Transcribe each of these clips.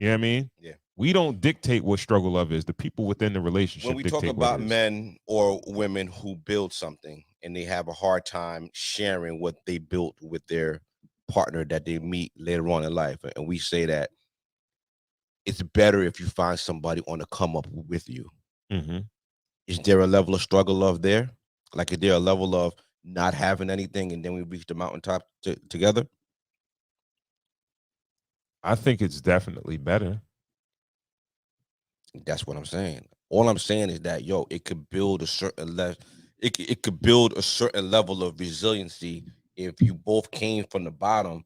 You know what I mean? Yeah. We don't dictate what struggle love is. The people within the relationship When we dictate talk what about it is. men or women who build something and they have a hard time sharing what they built with their partner that they meet later on in life, and we say that it's better if you find somebody on the come up with you. Mm-hmm. Is there a level of struggle love there? Like, is there a level of not having anything and then we reach the mountaintop together? I think it's definitely better. That's what I'm saying. All I'm saying is that, yo, it could build a certain it could build a certain level of resiliency if you both came from the bottom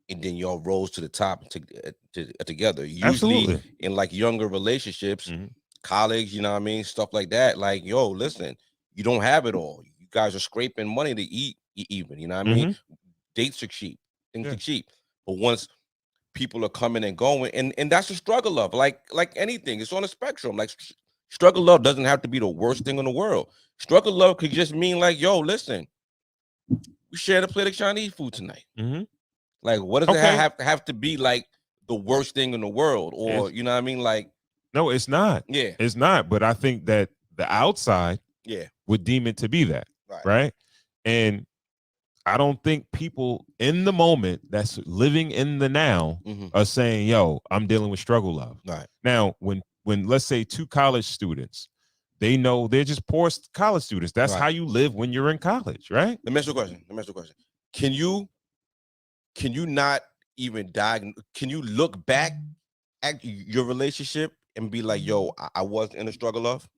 and then y'all rose to the top together. Usually Absolutely. in like younger relationships, Mm-hmm. college, you know what I mean, stuff like that. Like, yo, listen, you don't have it all. You guys are scraping money to eat, even. You know what I mean? Mm-hmm. Dates are cheap, things Yeah. are cheap. But once people are coming and going, and that's a struggle of like anything. It's on a spectrum. Like struggle love doesn't have to be the worst thing in the world. Struggle love could just mean like, yo, listen, we shared a plate of Chinese food tonight. Mm-hmm. Like, what does it Okay. have to be like the worst thing in the world? Or you know what I mean? Like, No, it's not. yeah, It's not. But I think that the outside yeah, would deem it to be that. right. Right. And I don't think people in the moment that's living in the now Mm-hmm. are saying, yo, I'm dealing with struggle love. Right. Now, when let's say two college students, they know they're just poor college students. That's Right. how you live when you're in college, right? Let me ask you a question. Can you not even diagnose? Can you look back at your relationship and be like, yo, I was in a struggle of?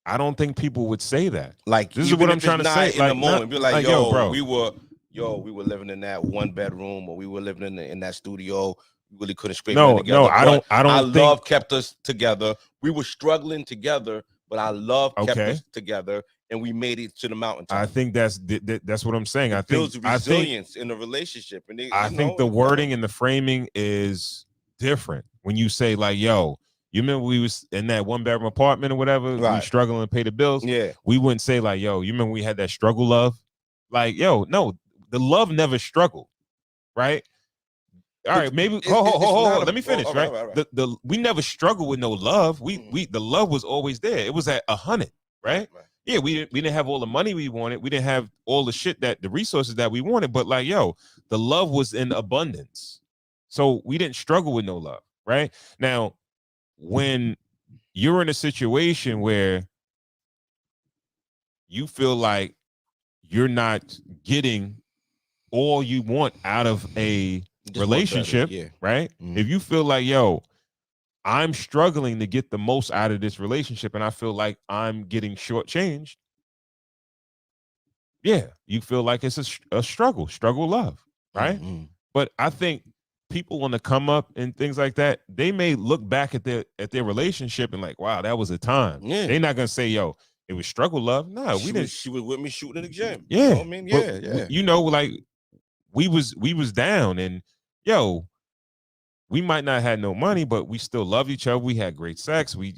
I don't think people would say that. Like, This is what I'm trying to say. In the moment, be like, yo, yo, bro, we were living in that one bedroom, or we were living in that studio. We really couldn't scrape it together. No, I don't Our think love kept us together. We were struggling together, but our love kept Okay. us together, and we made it to the mountaintop. I think that's what I'm saying. It builds resilience in a relationship, and I think the wording and the framing is different when you say like, yo, you remember we was in that one bedroom apartment or whatever, we Right. were struggling to pay the bills. Yeah. We wouldn't say like, yo, you remember we had that struggle love? Like, yo, no, the love never struggled, right? All right, maybe hold. Let me finish, right? The we never struggled with no love. We the love was always there. It was at 100, right? Yeah, we didn't have all the money we wanted. We didn't have all the shit that the resources that we wanted. But like, yo, the love was in abundance, so we didn't struggle with no love, right? Now, when you're in a situation where you feel like you're not getting all you want out of a relationship, right? Mhm. If you feel like, yo, I'm struggling to get the most out of this relationship and I feel like I'm getting shortchanged, yeah, you feel like it's a struggle love, right? Mm-hmm. But I think people want to come up and things like that, they may look back at their relationship and like, wow, that was a time. Yeah. They're not gonna say, yo, it was struggle love. No, we didn't. She was with me shooting in the gym. Yeah, you know what I mean, yeah. You know, like we was down, and yo, we might not have no money, but we still loved each other. We had great sex. We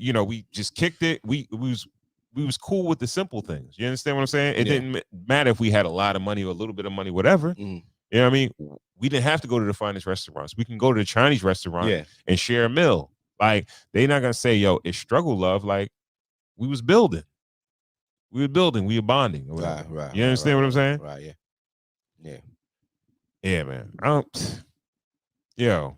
just kicked it. We was cool with the simple things. You understand what I'm saying? It didn't matter if we had a lot of money or a little bit of money, whatever. Mm. You know what I mean? We didn't have to go to the finest restaurants. We can go to the Chinese restaurant and share a meal. Like, they're not gonna say, yo, it's struggle love. Like, we was building. We were building. We were bonding. Right. You understand what I'm saying? Right, yeah. Yeah, man. I don't. Yo.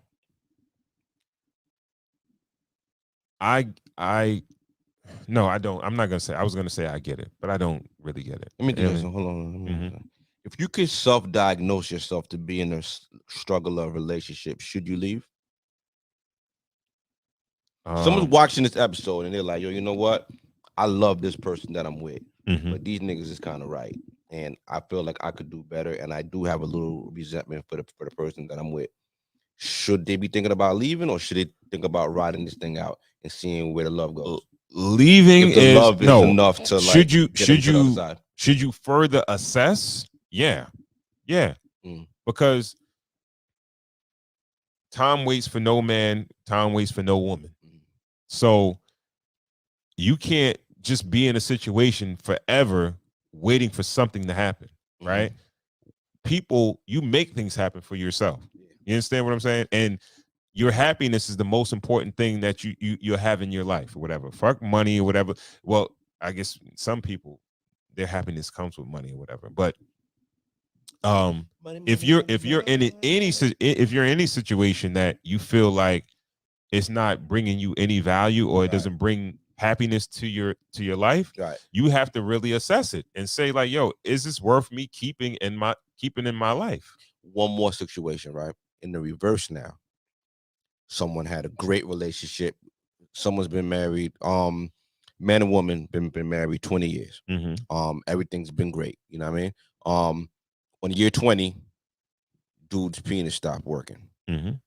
No, I don't. I'm not gonna say. I was gonna say I get it, but I don't really get it. Let me do this. Hold on. If you could self-diagnose yourself to be in a struggle of relationship, should you leave? Someone's watching this episode and they're like, yo, you know what? I love this person that I'm with, but these niggas is kind of right, and I feel like I could do better, and I do have a little resentment for the person that I'm with. Should they be thinking about leaving, or should they think about riding this thing out and seeing where the love goes? Leaving if the love is enough to should like should you further assess? Yeah. Because time waits for no man, time waits for no woman. So you can't just be in a situation forever waiting for something to happen, right? People, you make things happen for yourself. You You understand what I'm saying? And your happiness is the most important thing that you have in your life or whatever. Fuck money or whatever. Well, I guess some people, their happiness comes with money or whatever. But if you're in any situation that you feel like it's not bringing you any value or it doesn't bring happiness to your life, you have to really assess it and say like, yo, is this worth me keeping in my life? One more situation, right? In the reverse now. Someone had a great relationship. Someone's been married, man and woman been married 20 years. Everything's been great. You know what I mean? On year 20, dude's penis stopped working. And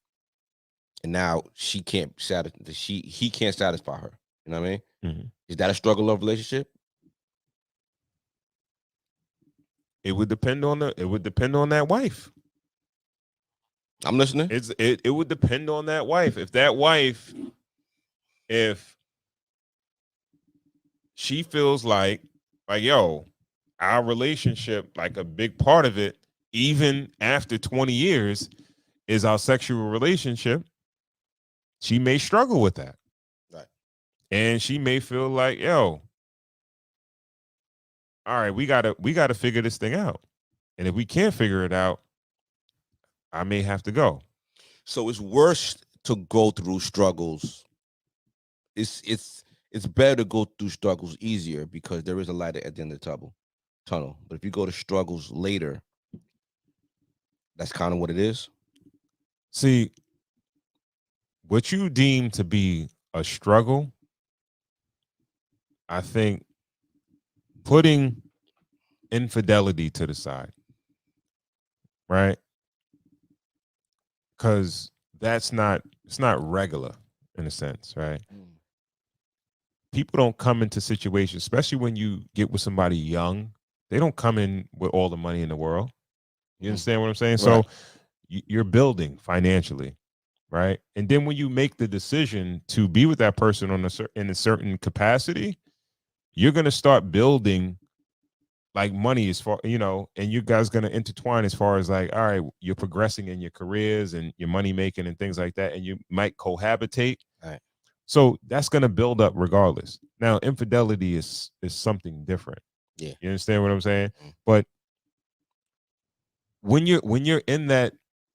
now he can't satisfy her. You know what I mean? Is that a struggle of relationship? It would depend on that wife. I'm listening. It would depend on that wife. If she feels like yo, our relationship, like a big part of it, even after 20 years, is our sexual relationship, she may struggle with that. Right. And she may feel like, yo, all right, we gotta figure this thing out. And if we can't figure it out, I may have to go. So it's worse to go through struggles. It's better to go through struggles easier because there is a light at the end of the tunnel. But if you go to struggles later, that's kind of what it is. See, what you deem to be a struggle, I think putting infidelity to the side, right? Because it's not regular in a sense, right? People don't come into situations, especially when you get with somebody young, they don't come in with all the money in the world. You understand what I'm saying? Right. So you're building financially, right? And then when you make the decision to be with that person in a certain capacity, you're going to start building like money as far, and you guys going to intertwine as far as like, all right, you're progressing in your careers and your money making and things like that. And you might cohabitate. All right. So that's going to build up regardless. Now, infidelity is something different. Yeah. You understand what I'm saying? But when you're in the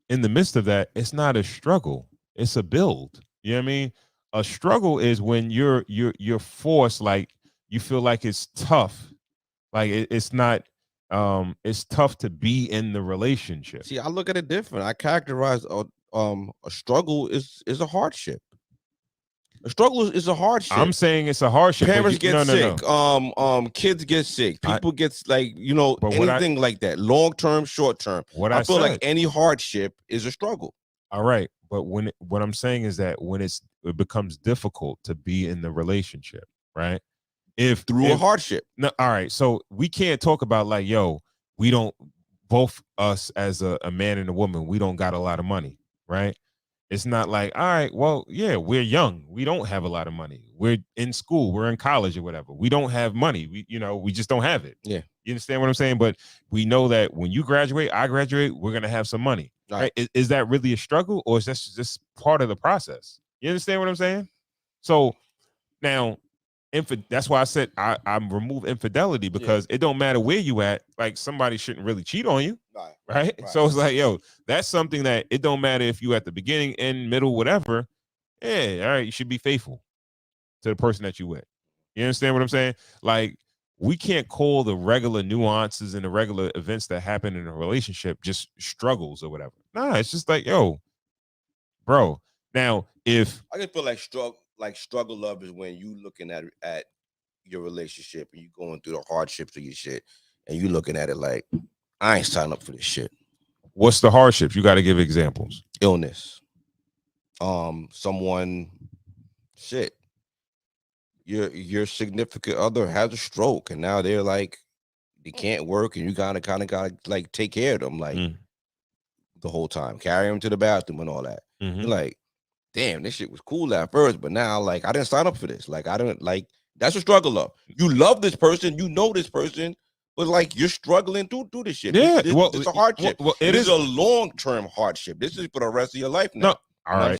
midst of that, it's not a struggle. It's a build. You know what I mean? A struggle is when you're forced, like you feel like it's tough. Like it's not, it's tough to be in the relationship. See, I look at it different. I characterize a struggle is a hardship. A struggle is a hardship. I'm saying it's a hardship. Parents get sick. No. Kids get sick. People get anything like that. Long term, short term. I feel like any hardship is a struggle. All right, but what I'm saying is that when it becomes difficult to be in the relationship, right? If a hardship. No, all right. So we can't talk about like, yo, we don't, both us as a man and a woman, we don't got a lot of money, right? It's not like, all right, well, yeah, we're young. We don't have a lot of money. We're in school. We're in college or whatever. We don't have money. We just don't have it. Yeah. You understand what I'm saying? But we know that when you graduate, I graduate, we're going to have some money. Right? Is that really a struggle or is that just part of the process? You understand what I'm saying? So now, that's why I said I remove infidelity because it don't matter where you at. Like somebody shouldn't really cheat on you, right? So it's like, yo, that's something that it don't matter if you at the beginning, end, middle, whatever. Yeah, all right, you should be faithful to the person that you with. You understand what I'm saying? Like we can't call the regular nuances and the regular events that happen in a relationship just struggles or whatever. Nah, it's just like, yo, bro. Now, if I just feel like struggle love is when you looking at your relationship and you going through the hardships of your shit and you looking at it like, I ain't signed up for this shit. What's the hardships? You got to give examples. Illness. Someone, your significant other has a stroke and now they're like, they can't work and you kind of like take care of them like the whole time, carry them to the bathroom and all that. You're like, damn, this shit was cool at first, but now like I didn't sign up for this. Like I don't like that's a struggle of. You love this person, you know this person, But like you're struggling to do this shit. Yeah, it's a hardship. Well, it is a long-term hardship. This is for the rest of your life now. No, all right.